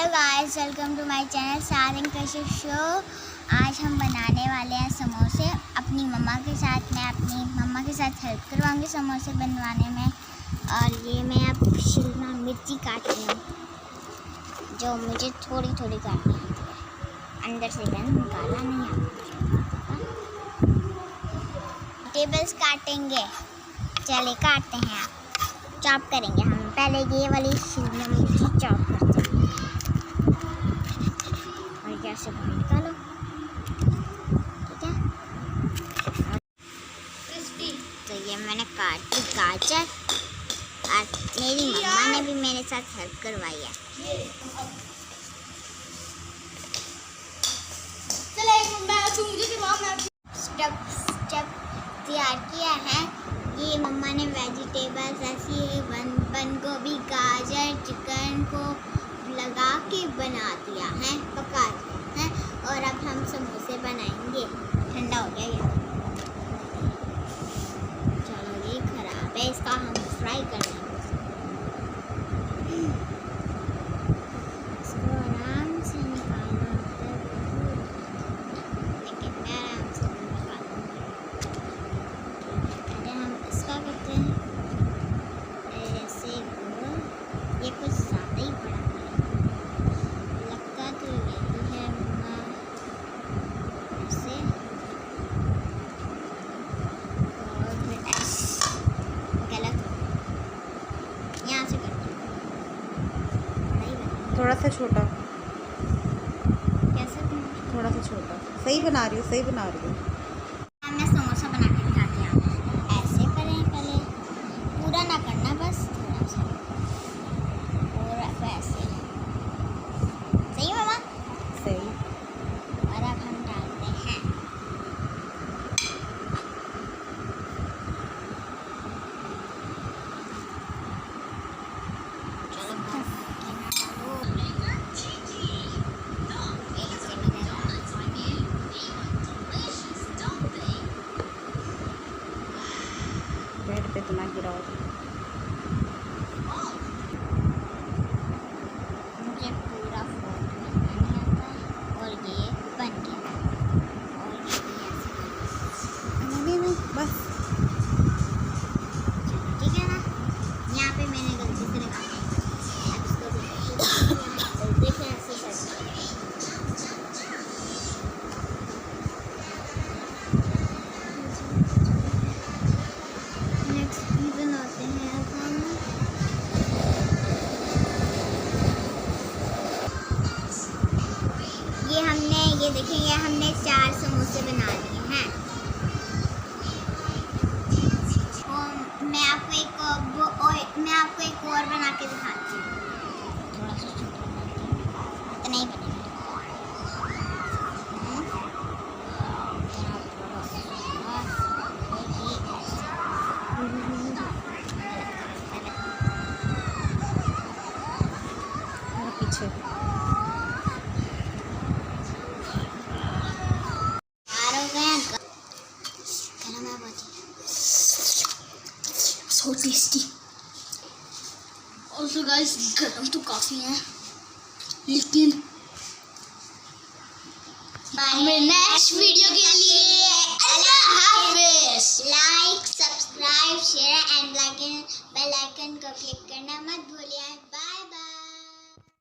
Hello guys, welcome to my channel Saad and Kashif show. आज हम बनाने वाले हैं समोसे अपनी मम्मा के साथ। मैं अपनी मम्मा के साथ हेल्प करवाऊंगी समोसे बनवाने में। और ये मैं अब शिमला मिर्ची काट रही हूँ, जो मुझे थोड़ी थोड़ी काटनी होती है, अंदर से मैंने निकाला नहीं आता। टेबल्स काटेंगे, चले काटते हैं। आप चॉप करेंगे हम पहले। ये वाली शिमला मिर्ची चॉप करते हैं और गैस से बाहर निकालो, ठीक है। तो ये मैंने काट ली गाजर, और मेरी मम्मा ने भी मेरे साथ हेल्प करवाई है। स्टेप तैयार किया है। ये मम्मा ने वेजिटेबल्स ऐसी बंद गोभी, गाजर, चिकन को लगा के बना दिया है, पका दिया है। और अब हम समोसे बनाएंगे। ठंडा हो गया ये, चलो ये खराब है, इसका हम फ्राई कर लेंगे। इसको आराम से निकालना है, लेकिन मैं आराम से निकालूंगी। अरे हम इसका करते हैं ऐसे गोल। ये कुछ ज़्यादा ही बड़ा है, लगता तो यही है मम्मा। ऐसे और फिर ऐसे गलत यहाँ से करते हैं। थोड़ा सा छोटा, कैसे थोड़ा सा छोटा। सही बना रही हो, सही बना रही हो। मैं समोसा बना के दिखाती हूँ। ऐसे करें पहले, पूरा ना करना, बस थोड़ा सा। और वैसे सही है मामा? सही। और अब हम डालते हैं बेड पे तो ना गिराओ। मुझे पूरा फोल्ड करना नहीं आता, और ये बन गया। और ये भी ऐसे नहीं बस। ठीक है ना। यहाँ पे मैंने गलती से लगा दिया। अब इसको देखिए ऐसे करके। नेक्स्ट भी बनाते हैं अब हम। ये देखिए, ये हमने 4 समोसे बना लिए हैं। मैं आपको एक और बना के दिखाती हूँ। थोड़ा सा छोटा बनाती हूँ, इतना ही बनेगा। पीछे So tasty. Also guys, गरम तो काफी है, लेकिन हमें नेक्स्ट वीडियो के लिए अल्लाह हाफिज। Like, subscribe, share and bell icon को क्लिक करना मत भूलिए।